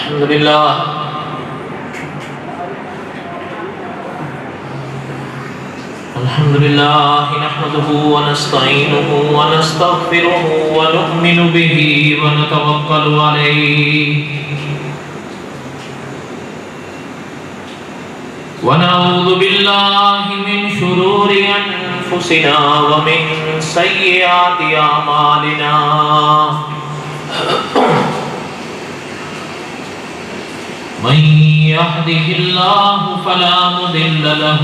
الحمد لله نحمده ونستعينه ونستغفره ونؤمن به ونتوكل عليه ونعوذ بالله من شرور أنفسنا ومن سيئات أعمالنا من يهده الله فلا مضل له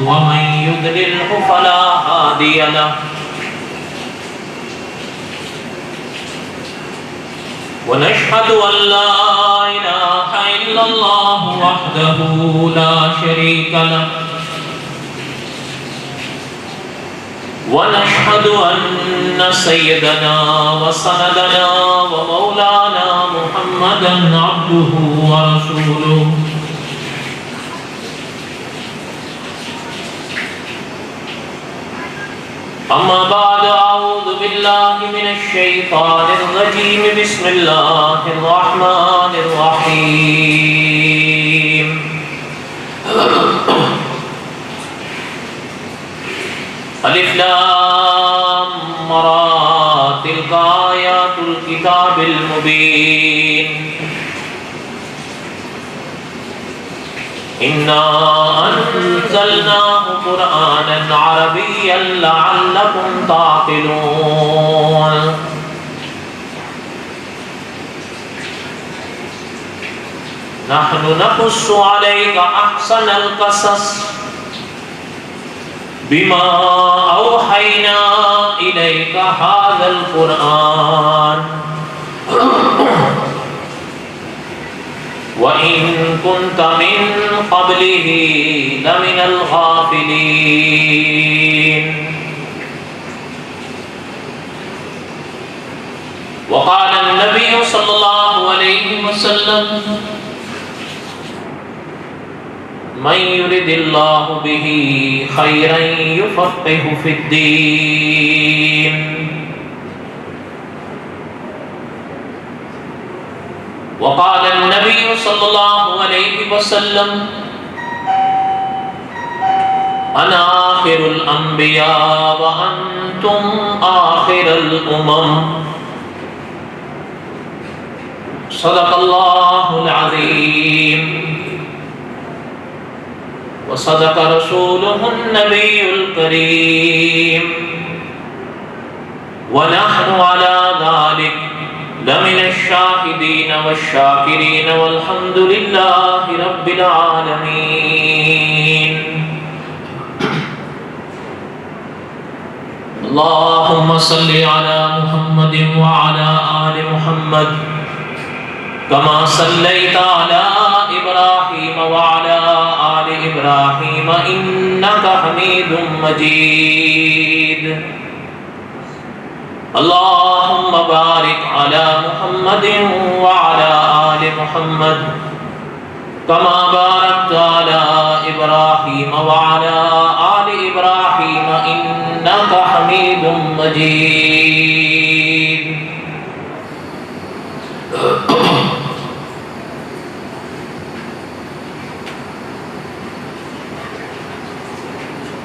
ومن يضلله فلا هادي له ونشهد أن لا إله إلا الله وحده لا شريك له ونشهد أن سيدنا وسندنا ومولانا محمدا عبده ورسوله أما بعد أعوذ بالله من الشيطان الرجيم بسم الله الرحمن الرحيم الف لام را تلك آیات الكتاب المبین انا انزلناه قرآنا عربيا لعلكم تعقلون نحن نقص عليك احسن القصص بما أوحينا إليك هذا القرآن وإن كنت من قبله لمن الغافلين وقال النبي صلى الله عليه وسلم من يرد الله به خيرا يفقهه في الدين وقال النبي صلى الله عليه وسلم أنا آخر الأنبياء وأنتم آخر الأمم صدق الله العظيم وصدق رسوله النبي الكريم ونحن على ذلك لمن الشاهدين والشاكرين والحمد لله رب العالمين اللهم صل على محمد وعلى آل محمد كما صليت على إبراهيم وعلى آل إبراهيم إنك حميد مجيد اللهم بارك على محمد وعلى آل محمد كما باركت على إبراهيم وعلى آل إبراهيم إنك حميد مجيد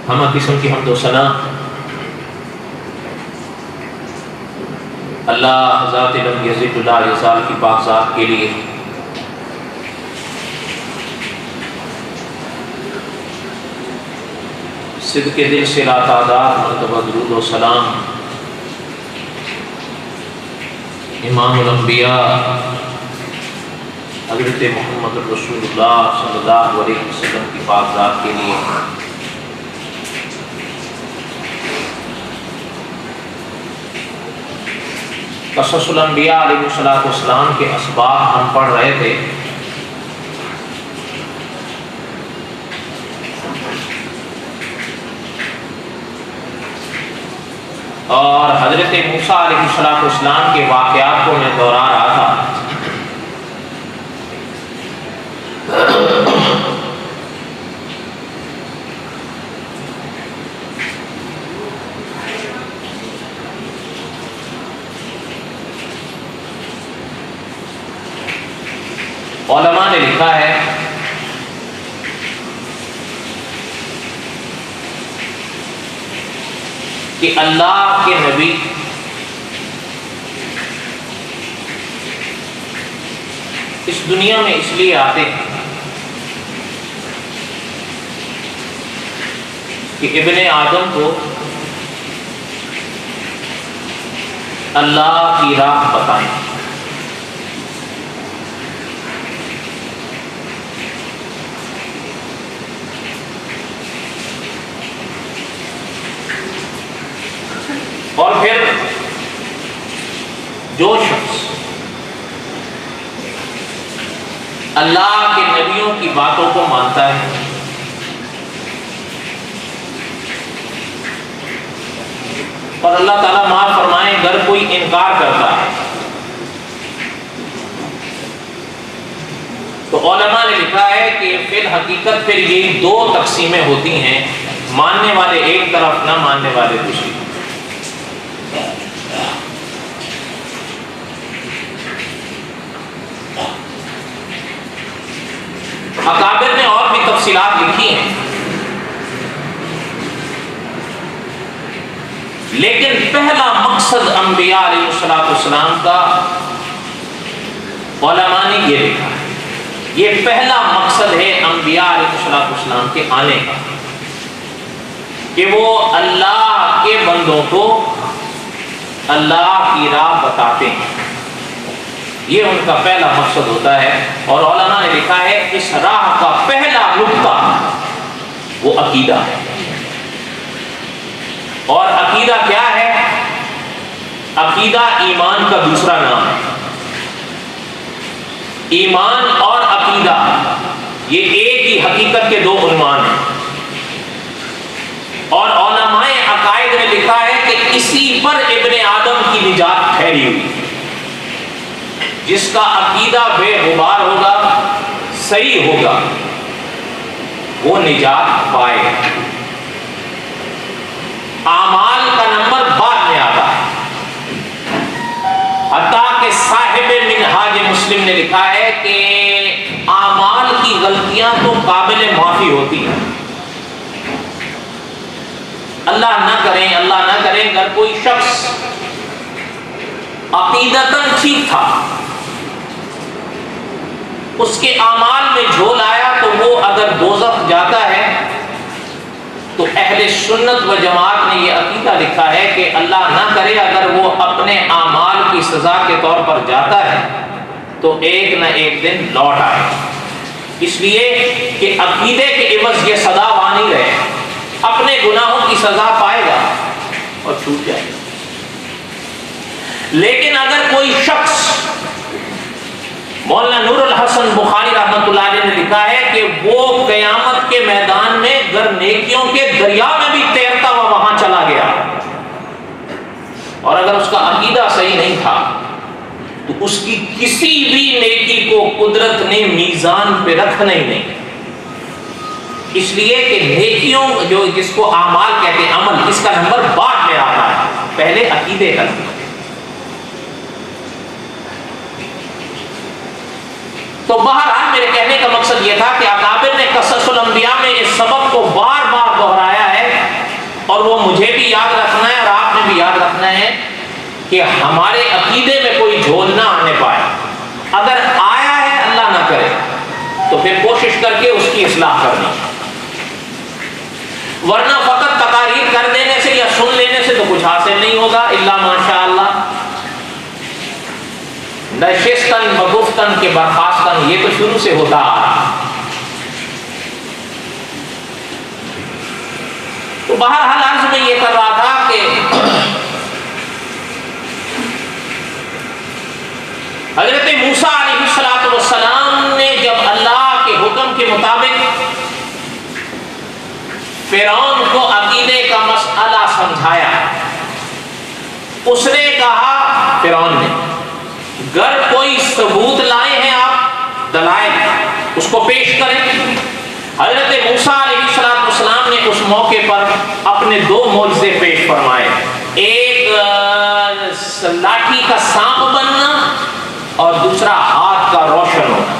ہمہ قسم کی حمد و ثنا اللہ ذات لم یزد لا یزال کی پاک ذات کے لیے صدق دل سے لا تعداد مرتبہ درود و سلام امام الانبیاء حضرت محمد رسول اللہ صلی اللہ علیہ وسلم کی پاک ذات کے لیے قصص الانبیاء علیہ السلام کے اسباق ہم پڑھ رہے تھے. اور حضرت موسیٰ علیہ السلام کے واقعات کو میں دہرا رہا تھا. علماء نے لکھا ہے کہ اللہ کے نبی اس دنیا میں اس لیے آتے ہیں کہ ابن آدم کو اللہ کی راہ بتائیں. اور پھر جو شخص اللہ کے نبیوں کی باتوں کو مانتا ہے اور اللہ تعالیٰ معاف فرمائے اگر کوئی انکار کرتا ہے تو علماء نے لکھا ہے کہ فی الحقیقت پھر یہ دو تقسیمیں ہوتی ہیں، ماننے والے ایک طرف، نہ ماننے والے دوسری. اکابر نے اور بھی تفصیلات لکھی ہیں، لیکن پہلا مقصد انبیاء علیہ السلام کا علماء نے یہ لکھا ہے، یہ پہلا مقصد ہے انبیاء علیہ السلام کے آنے کا، کہ وہ اللہ کے بندوں کو اللہ کی راہ بتاتے ہیں. یہ ان کا پہلا مقصد ہوتا ہے. اور علماء نے لکھا ہے اس راہ کا پہلا نقطہ وہ عقیدہ ہے. اور عقیدہ کیا ہے؟ عقیدہ ایمان کا دوسرا نام ہے. ایمان اور عقیدہ یہ ایک ہی حقیقت کے دو عنوان ہیں. اور علماء عقائد نے لکھا ہے کہ اسی پر ابن آدم کی نجات ٹھہری ہوئی. جس کا عقیدہ بے غبار ہوگا، صحیح ہوگا، وہ نجات پائے گا. اعمال کا نمبر بعد میں آتا ہے. حتیٰ کہ صاحب منہاج مسلم نے لکھا ہے کہ اعمال کی غلطیاں تو قابل معافی ہوتی ہیں. اللہ نہ کریں اگر کوئی شخص عقیدتاً ٹھیک تھا، اس کے اعمال میں جھول آیا، تو وہ اگر دوزخ جاتا ہے تو اہل سنت و جماعت نے یہ عقیدہ لکھا ہے کہ اللہ نہ کرے اگر وہ اپنے اعمال کی سزا کے طور پر جاتا ہے تو ایک نہ ایک دن لوٹ آئے. اس لیے کہ عقیدے کے عوض یہ سزا نہیں رہے، اپنے گناہوں کی سزا پائے گا اور چھوٹ جائے گا. لیکن اگر کوئی شخص، مولانا نور الحسن بخاری رحمۃ اللہ علیہ نے لکھا ہے کہ وہ قیامت کے میدان میں گر نیکیوں کے دریا میں بھی تیرتا ہوا وہاں چلا گیا، اور اگر اس کا عقیدہ صحیح نہیں تھا تو اس کی کسی بھی نیکی کو قدرت نے میزان پہ رکھنا ہی نہیں. اس لیے کہ نیکیوں جو جس کو اعمال کہتے ہیں، عمل، اس کا نمبر بعد میں آتا ہے، پہلے عقیدے کا نمبر. تو بہرحال میرے کہنے کا مقصد یہ تھا کہ اکابر نے قصص الانبیاء میں اس سبق کو بار بار دہرایا ہے، اور وہ مجھے بھی یاد رکھنا ہے اور آپ نے بھی یاد رکھنا ہے کہ ہمارے عقیدے میں کوئی جھول نہ آنے پائے. اگر آیا ہے، اللہ نہ کرے، تو پھر کوشش کر کے اس کی اصلاح کرنی، ورنہ فقط تقاریر کر دینے سے یا سن لینے سے تو کچھ حاصل نہیں ہوگا الا ماشاء اللہ. نشستن بگفتن کے برخاستن، یہ تو شروع سے ہوتا آ رہا. تو بہرحال عرض میں یہ کر رہا تھا کہ حضرت موسیٰ علیہ السلام نے جب اللہ کے حکم کے مطابق فرعون کو عقیدے کا مسئلہ سمجھایا، اس نے کہا، فرعون نے، اگر کوئی ثبوت لائے ہیں آپ، دلائل، اس کو پیش کریں. حضرت موسیٰ علیہ السلام نے اس موقع پر اپنے دو معجزے پیش فرمائے. ایک لاٹھی کا سانپ بننا اور دوسرا ہاتھ کا روشن ہونا.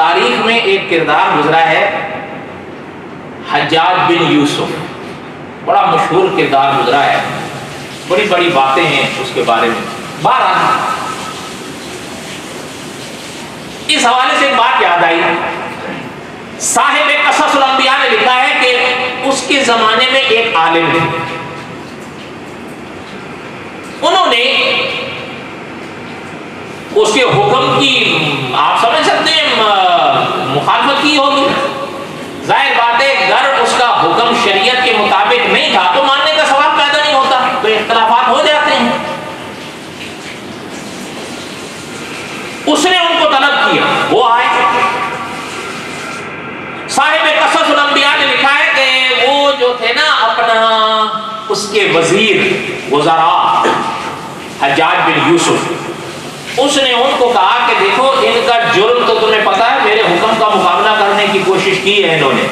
تاریخ میں ایک کردار گزرا ہے حجاج بن یوسف، بڑا مشہور کردار گزرا ہے، بڑی بڑی باتیں ہیں اس کے بارے میں۔ بہرحال اس حوالے سے ایک بات یاد آئی، صاحب قصص الانبیاء نے لکھا ہے کہ اس کے زمانے میں ایک عالم تھے، انہوں نے اس کے حکم کی آپ سمجھ سکتے ہیں مخالفت کی ہوگی، ظاہر بات ہے اگر اس کا حکم شریعت کے مطابق نہیں تھا تو ماننے کا سوال پیدا نہیں ہوتا، تو اختلافات ہو جاتے ہیں۔ اس نے ان کو طلب کیا، وہ آئے۔ صاحب قصص الانبیاء نے لکھا ہے کہ وہ جو تھے نا اپنا اس کے وزیر وزراء حجاج بن یوسف، اس نے ان کو کہا کہ دیکھو ان کا جرم تو تمہیں پتا ہے، میرے حکم کا مقابلہ کرنے کی کوشش کی ہے انہوں نے،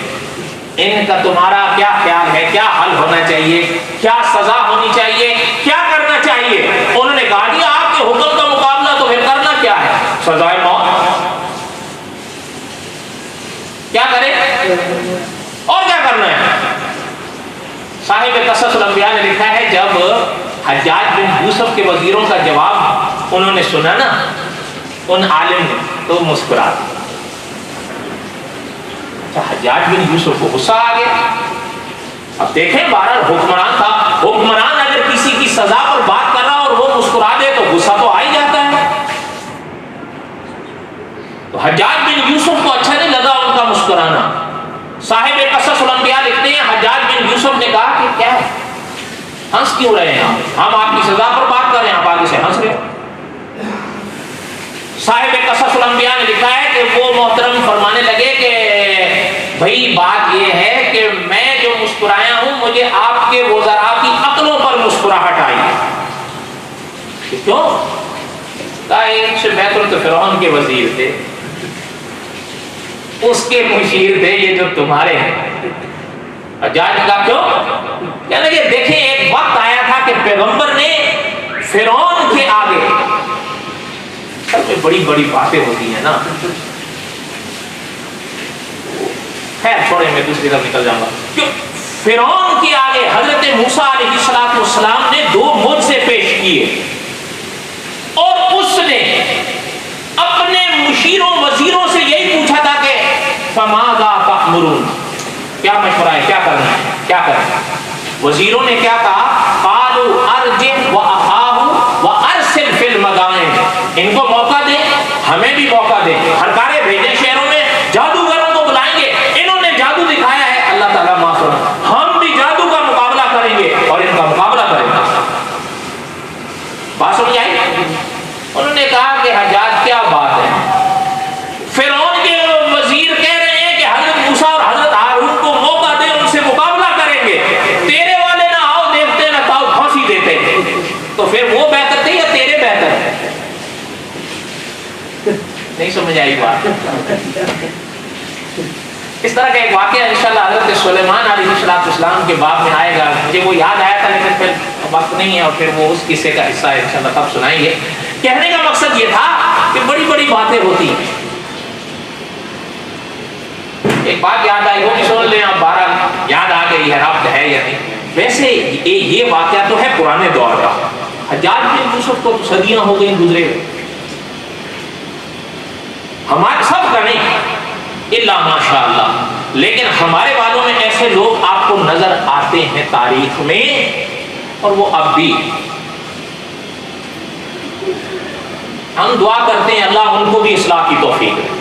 ان کا تمہارا کیا خیال ہے، کیا حل ہونا چاہیے، کیا سزا ہونی چاہیے، کیا کرنا چاہیے؟ انہوں نے کہا کہ آپ کے حکم کا مقابلہ تو پھر کرنا کیا ہے، سزائے موت۔ کیا کرے اور کیا کرنا ہے؟ صاحب قصص الانبیاء نے لکھا ہے جب حجاج بن یوسف کے وزیروں کا جواب انہوں نے سنا نا ان عالم نے، تو مسکرا دیا۔ اچھا، حجاج بن یوسف کو غصہ آ گیا۔ اب دیکھیں بہرحال حکمران تھا، حکمران اگر کسی کی سزا پر بات کر رہا اور وہ مسکرا دے تو غصہ تو آ ہی جاتا ہے۔ تو حجاج بن یوسف کو اچھا نہیں لگا ان کا مسکرانا۔ صاحب قصص الانبیاء لکھتے ہیں حجاج بن یوسف نے کہا کہ کیا ہے، ہنس کیوں رہے ہیں ہم آپ کی سزا پر بات کر رہے ہیں، آپ آگے سے ہنس رہے ہیں۔ صاحب قصص الانبیاء نے لکھا ہے کہ وہ محترم فرمانے لگے کہ بھئی بات یہ ہے کہ میں جو مسکرایا ہوں مجھے آپ کے وزراء کی عقلوں پر مسکراہٹ آئی ہے۔ کیوں؟ کہا ایک سے بہتر تو فرعون کے وزیر تھے، اس کے مشیر تھے، یہ جو تمہارے ہیں۔ حجاج کا کیوں؟ یعنی کہ دیکھیں ایک وقت آیا تھا کہ پیغمبر نے فرعون کے آگے، سب میں بڑی بڑی باتیں ہوتی ہیں نا، خیر چھوڑیں میں دوسری طرف نکل جاؤں گا۔ کیوں؟ فرعون کے آگے حضرت موسیٰ علیہ السلام نے دو معجزے پیش کیے، اور اس نے اپنے مشیروں وزیروں سے یہی پوچھا تھا کہ فماذا تأمرون، کیا مشورہ ہے، کیا کرنا ہے، کیا کرنا ہے؟ وزیروں نے کیا کہا؟ قالوا ارجع واخاه وارسل في المدائن، ان کو موقع دے، ہمیں بھی موقع دے، ہرکارے بھیجیں شہروں میں، جادوگروں کو بلائیں گے، انہوں نے جادو دکھایا ہے، اللہ تعالیٰ معاف فرمائے، ہم بھی جادو کا مقابلہ کریں گے اور ان کا مقابلہ کریں گے۔ بات سمجھ آئی؟ انہوں نے کہا کہ حجاج کیا بات ہے، فرعون کے وزیر کہہ رہے ہیں کہ حضرت موسیٰ اور حضرت ہارون کو موقع دے، ان سے مقابلہ کریں گے، تیرے والے نہ آؤ دیکھتے نہ تاؤ پھانسی دیتے، تو پھر وہ بہتر تھے یا تیرے بہتر ہے؟ نہیں سمجھ آئی بات؟ اس طرح کا ایک واقعہ انشاءاللہ حضرت سلیمان علیہ السلام کے باب میں آئے گا، مجھے وہ یاد آیا تھا لیکن پھر وقت نہیں ہے، اور پھر وہ اس قصے کا حصہ ہے انشاءاللہ تب سنائیں گے۔ کہنے کا مقصد یہ تھا کہ بڑی بڑی باتیں ہوتی ہیں۔ ایک بات یاد آئی ہوگی، سن لیں آپ، بہرحال یاد آ گئی ہے، ربط ہے یا نہیں۔ ویسے یہ واقعہ تو ہے پرانے دور کا، حجاج بن یوسف کو صدیاں ہو گئی گزرے، ہمارے سب کا نہیں الا ماشاء اللہ، لیکن ہمارے والوں میں ایسے لوگ آپ کو نظر آتے ہیں تاریخ میں، اور وہ اب بھی۔ ہم دعا کرتے ہیں اللہ ان کو بھی اصلاح کی توفیق دے۔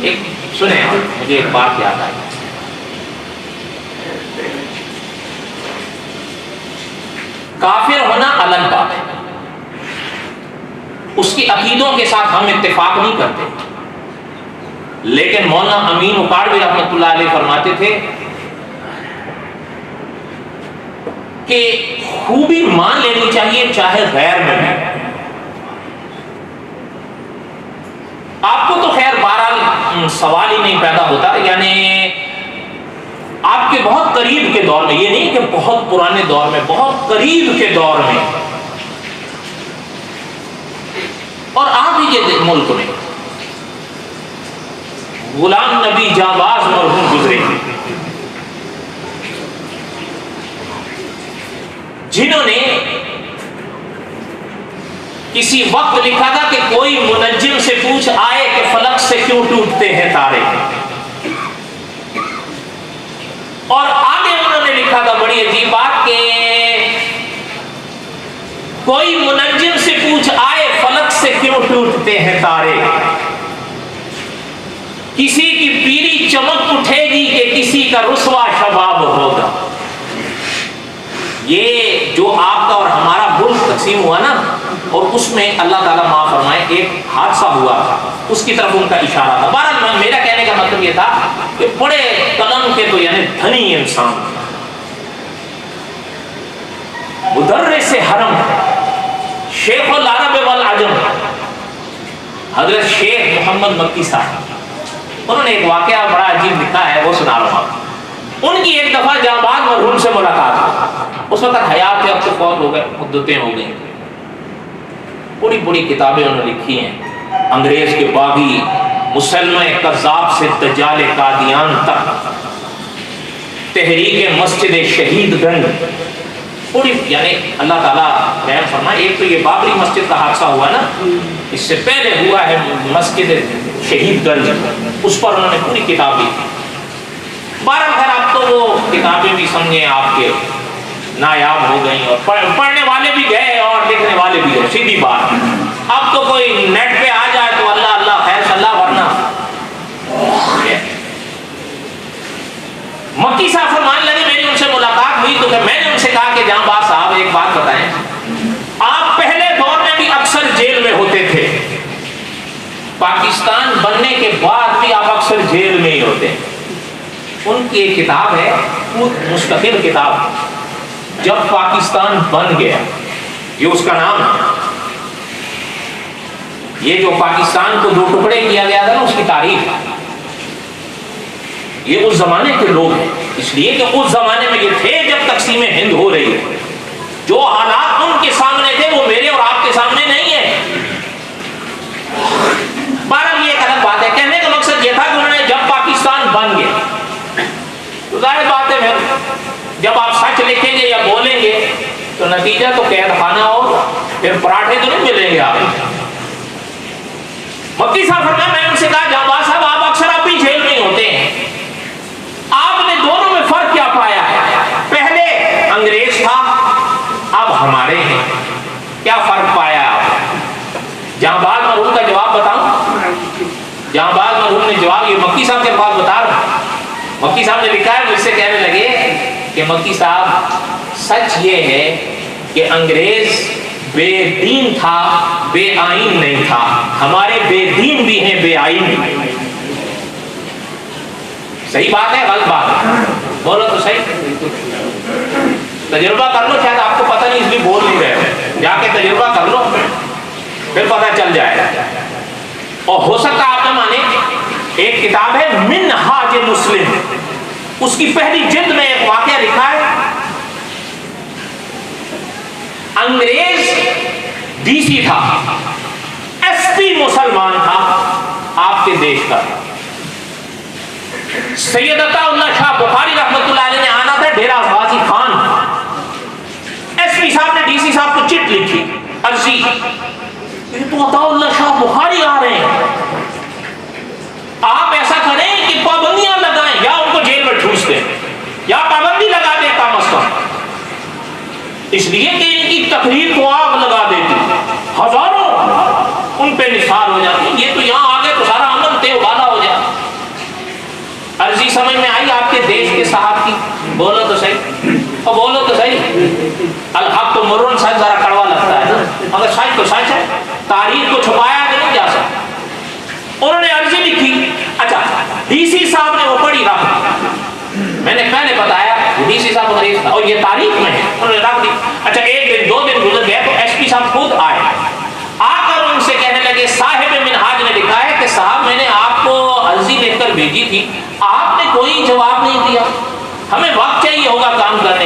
ایک سنیں، مجھے ایک بات یاد آئی، کافر ہونا الگ بات ہے، اس کی عقیدوں کے ساتھ ہم اتفاق نہیں کرتے، لیکن مولانا امین اکاڑوی رحمۃ اللہ علیہ فرماتے تھے کہ خوبی مان لینی چاہیے چاہے غیر میں بھی۔ آپ کو تو خیر بہرحال سوال ہی نہیں پیدا ہوتا، یعنی آپ کے بہت قریب کے دور میں، یہ نہیں کہ بہت پرانے دور میں، بہت قریب کے دور میں، اور آپ ہی کے ملک میں غلام نبی جانباز مرحوم گزرے جنہوں نے کسی وقت لکھا تھا کہ کوئی منجم سے پوچھ آئے کہ فلک سے کیوں ٹوٹتے ہیں تارے، اور آگے انہوں نے لکھا تھا بڑی عجیب بات کہ کوئی منجم سے پوچھ آئے فلک سے کیوں ٹوٹتے ہیں تارے، کسی کی پیری چمک اٹھے گی کہ کسی کا رسوا شباب ہوگا۔ یہ جو آپ کا اور ہمارا ملک تقسیم ہوا نا، اور اس میں اللہ تعالیٰ معاف فرمائے ایک حادثہ ہوا تھا، اس کی طرف ان کا اشارہ تھا۔ بہرحال میرا کہنے کا مطلب یہ تھا کہ بڑے قلم کے تو یعنی دھنی انسان، مدرس حرم، شیخ العرب والعجم، حضرت شیخ محمد مکی صاحب، انہوں نے ایک واقعہ بڑا عجیب لکھا ہے، وہ سنا رہا ہوں۔ ان کی ایک دفعہ جانباز مرحوم سے ملاقات ہوئی، اس وقت حیات تھے، اب تو فوت ہو گئے، مدتیں ہو گئی، بڑی بڑی کتابیں انہوں نے لکھی ہیں، انگریز کے باغی، مسلمہ کذاب سے دجال قادیان تک، تحریک مسجد شہید گنج، پوری یعنی اللہ تعالیٰ رحم فرمائے۔ ایک تو یہ بابری مسجد کا حادثہ ہوا نا، اس سے پہلے ہوا ہے مسجد شہید گنج، اس پر انہوں نے پوری کتاب لکھی۔ بارہ خیر اب تو وہ کتابیں بھی سمجھیں آپ کے نایاب ہو گئیں، اور پڑھنے والے بھی گئے اور لکھنے والے بھی گئے، سیدھی بات۔ اب تو کوئی نیٹ پہ آ جائے تو اللہ اللہ خیر صلی اللہ، ورنہ مکی صاحب فرمانے لگے میری ان سے ملاقات ہوئی تو میں نے ان سے کہا کہ جانباز صاحب ایک بات بتائیں، آپ پہلے دور میں بھی اکثر جیل میں ہوتے تھے، پاکستان بننے کے بعد بھی آپ اکثر جیل میں ہی ہوتے ہیں۔ ان کی ایک کتاب ہے، مستقل کتاب، جب پاکستان بن گیا، یہ اس کا نام ہے۔ یہ جو پاکستان کو دو ٹکڑے کیا گیا تھا نا، اس کی تاریخ، یہ اس زمانے کے لوگ ہیں، اس لیے کہ اس زمانے میں یہ تھے جب تقسیم ہند ہو رہی ہے، جو حالات ان کے سامنے تھے وہ میرے اور آپ کے سامنے نہیں ہے۔ بہرحال یہ ایک الگ بات ہے، کہنے کا مقصد یہ تھا کہ انہوں نے جب پاکستان بن گیا تو ظاہر بات ہے پھر جب آپ سچ لکھیں گے یا بولیں گے تو نتیجہ تو قید خانہ ہوگا، پھر پراٹھے تو نہیں ملیں گے آپ۔ مکی صاحب فرمایا، میں نے ان سے کہا جانباز صاحب آپ اکثر اب بھی جیل میں ہوتے ہیں، آپ نے دونوں میں فرق کیا پایا ہے؟ پہلے انگریز تھا، اب ہمارے ہیں، کیا فرق پایا آپ؟ جانباز مرحوم کا جواب بتاؤں؟ جانباز مرحوم نے جواب، یہ مکی صاحب کے پاس بتا رہا ہوں، مکی صاحب نے لکھا ہے، مجھ سے کہنے لگے کہ مکی صاحب سچ یہ ہے کہ انگریز بے دین تھا، بے آئین نہیں تھا، ہمارے بے دین بھی ہیں، بے آئین بھی۔ صحیح بات ہے غلط بات ہے؟ بولو تو صحیح، تجربہ کر لو، شاید آپ کو پتہ نہیں اس لیے بول نہیں رہے، جا کے تجربہ کر لو پھر پتہ چل جائے گا۔ اور ہو سکتا آپ نہ مانے، ایک کتاب ہے منہاج مسلم، اس کی پہلی جلد میں ایک واقعہ لکھا ہے، انگریز ڈی سی تھا، ایس پی مسلمان تھا آپ کے دیش کا، سید عطا اللہ شاہ بخاری رحمۃ اللہ علیہ نے آنا تھا ڈیرہ غازی خان، ایس پی صاحب نے ڈی سی صاحب کو چٹ لکھی، عرضی تو عطا اللہ شاہ بخاری آ رہے ہیں، آپ ایسا کریں کہ پابندیاں لگائیں، یا ان کو جیل میں ٹھوس دیں یا پابندی لگا دیں کم از کم، اس لیے کہ ان کی تقریر کو آگ لگا دیتی، ہزاروں ان پہ نثار ہو جاتی، یہ تو یہاں آگے تو سارا عمل تے ابالا ہو جاتا۔ عرضی سمجھ میں آئی آپ کے دیش کے صاحب کی؟ بولو تو صحیح، اور بولو تو صحیح، الحق تو مرن، سچ ذرا کڑوا لگتا ہے مگر سچ تو سچ ہے، تاریخ کو چھپایا کہ نہیں جا سکتا۔ انہوں نے عرضی لکھی، اچھا ڈی سی صاحب نے وہ پڑھی رکھ، میں نے پہلے بتایا ڈی سی صاحب انگریز تھا اور یہ تاریخ میں ہے، انہوں نے رکھ دی۔ اچھا ایک دن دو دن گزر گئے تو ایس پی صاحب خود آئے، آ کر ان سے کہنے لگے صاحب منہاج نے لکھا ہے کہ صاحب میں نے آپ کو عرضی لکھ کر بھیجی تھی، آپ نے کوئی جواب نہیں دیا، ہمیں وقت چاہیے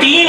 3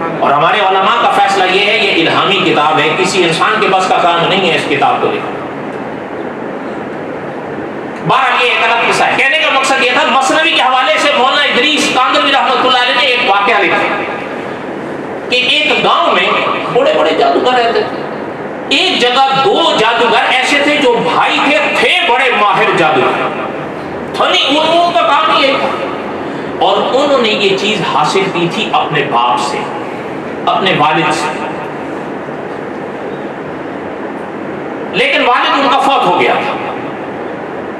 اور ہمارے علماء کا فیصلہ یہ ہے یہ الہامی کتاب ہے، کسی انسان کے بس کا کام نہیں ہے اس کتاب کو لکھنا۔ بہرحال یہ ایک الگ قصہ ہے۔ کہنے کا مقصد یہ تھا مثنوی کے حوالے سے مولانا ادریس کاندھلوی رحمۃ اللہ علیہ نے ایک واقعہ لکھا کہ ایک گاؤں میں بڑے بڑے جادوگر رہتے تھے۔ ایک جگہ دو جادوگر ایسے تھے جو بھائی تھے بڑے ماہر جادوگر، ان کا کام یہ تھا، اور انہوں نے یہ چیز حاصل کی تھی اپنے باپ سے، اپنے والد سے، لیکن والد ان کا فوت ہو گیا تھا۔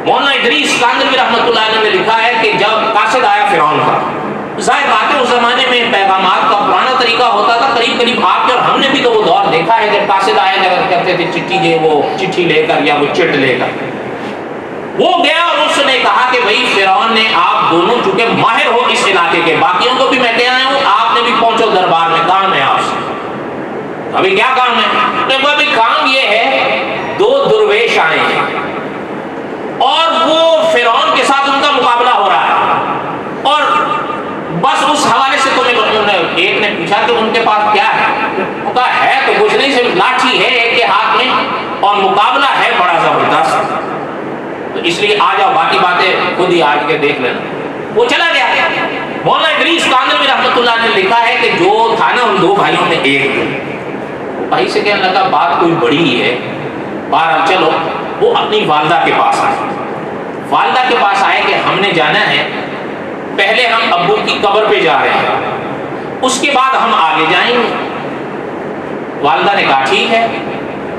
مولانا ادریس کاندھلوی رحمۃ اللہ علیہ نے لکھا ہے کہ جب قاصد آیا فرعون کا، ظاہر بات ہے اس زمانے میں پیغامات کا پرانا طریقہ ہوتا تھا، قریب قریب آپ کے اور ہم نے بھی تو وہ دور دیکھا ہے جب قاصد آیا جب کرتے تھے چٹھی دے، وہ چٹھی لے کر یا وہ چٹ لے کر وہ گیا، اور اس نے کہا کہ بھائی فرعون نے آپ دونوں چونکہ ماہر ہو اس علاقے کے، باقیوں کو بھی میں کہہ آیا ہوں، آپ نے بھی پہنچو دربار میں، کام ہے آپ سے۔ ابھی کیا کام ہے؟ ابھی کام یہ ہے دو درویش آئے ہیں اور وہ فرعون کے ساتھ ان کا مقابلہ ہو رہا ہے، اور بس اس حوالے سے ایک نے پوچھا کہ ان کے پاس کیا ہے؟ وہ کہا ہے تو کچھ نہیں، صرف لاٹھی ہے ایک کے ہاتھ میں اور مقابلہ ہے بڑا زبردست، تو اس لیے آ جاؤ، باقی باتیں خود ہی آج کے دیکھ لینا۔ وہ چلا گیا۔ مولانا ادریس کاندھلوی رحمۃ اللہ نے لکھا ہے کہ جو تھا نا ان دو بھائیوں میں ایک بھائی سے کہنے لگا بات کوئی بڑی ہی ہے، بہرحال چلو، وہ اپنی والدہ کے پاس آئے، والدہ کے پاس آئے کہ ہم نے جانا ہے، پہلے ہم ابو کی قبر پہ جا رہے ہیں، اس کے بعد ہم آگے جائیں گے۔ والدہ نے کہا ٹھیک ہے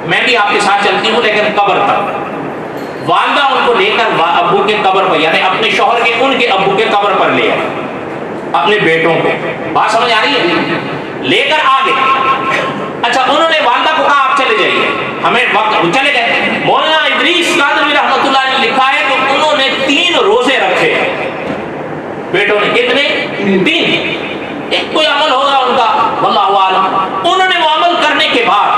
میں بھی آپ کے ساتھ چلتی ہوں لیکن قبر تک۔ والدہ ان کو لے کر ابو کے قبر پر، یعنی اپنے شوہر کے ان کے ابو کے قبر پر لے آئے، اپنے بیٹوں کو، بات سمجھ آ رہی ہے، لے کر آگے۔ اچھا انہوں نے والدہ کو کہا آپ چلے جائیے، ہمیں وقت، چلے گئے۔ مولانا ادریس کاندھلوی رحمۃ اللہ نے لکھا ہے کہ انہوں نے 3 روزے رکھے، بیٹوں نے کتنے؟ 3۔ ایک کوئی عمل ہوگا ان کا واللہ عالم۔ انہوں نے وہ عمل کرنے کے بعد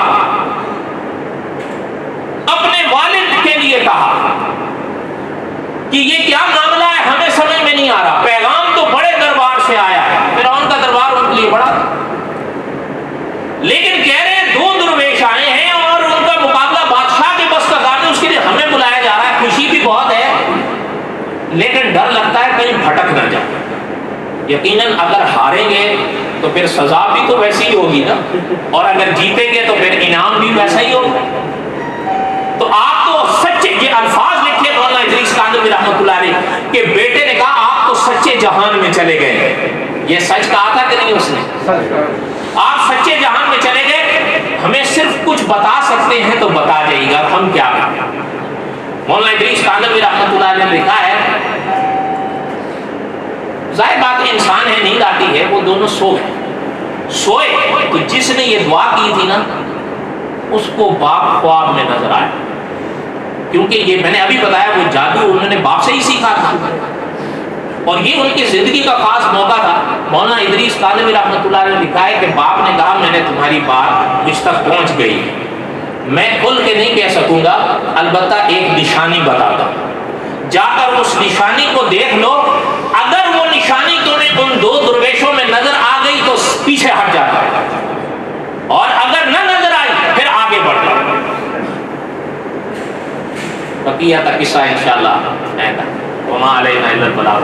اپنے والد کے لیے کہا کہ یہ کیا معاملہ ہے، ہمیں سمجھ میں نہیں آ رہا، پیغام تو بڑے دربار سے آیا ہے، فرعون کا دربار ان کے لیے بڑا، لیکن کہہ رہے ہیں 2 درویش آئے ہیں اور ان کا مقابلہ بادشاہ کے بس کا کام ہے، اس کے لیے ہمیں بلایا جا رہا ہے، خوشی بھی بہت ہے لیکن ڈر لگتا ہے کہیں بھٹک نہ جائے۔ یقیناً اگر ہاریں گے تو پھر سزا بھی تو ویسی ہی ہوگی نا، اور اگر جیتیں گے تو پھر انعام بھی ویسا ہی ہوگا۔ تو آپ تو سچے، یہ الفاظ لکھے مولانا ادریس کاندھلوی رحمۃ اللہ علیہ کہ بیٹے نے کہا آپ تو سچے جہان میں چلے گئے، یہ سچ کہا تھا کہ نہیں اس نے؟ آپ سچے جہان میں چلے گئے، ہمیں صرف کچھ بتا سکتے ہیں تو بتا جائے گا، ہم کیا کریں۔ مولانا ادریس کاندھلوی رحمۃ اللہ علیہ نے لکھا ہے، ظاہر بات انسان ہے، نیند آتی ہے، وہ دونوں سوئے تو جس نے یہ دعا کی تھی نا اس کو باپ خواب میں نظر آیا، کیونکہ یہ میں نے ابھی بتایا وہ جادو انہوں نے باپ سے ہی سیکھا تھا، اور یہ ان کی زندگی کا خاص موقع تھا۔ مولانا ادریس کاندھلوی رحمۃ اللہ نے لکھا ہے کہ باپ نے کہا میں نے تمہاری بات مجھ تک پہنچ گئی، میں کھل کے نہیں کہہ سکوں گا، البتہ ایک نشانی بتاتا ہوں، جا کر اس نشانی کو دیکھ لو، اگر وہ نشانی تمہیں ان 2 درویشوں میں نظر آ گئی تو پیچھے ہٹ جاتا ہے، اور اگر نہ نظر آئی پھر آگے بڑھ جاتا۔ بقیہ کا قصہ انشاءاللہ وما علینا الا البلاغ۔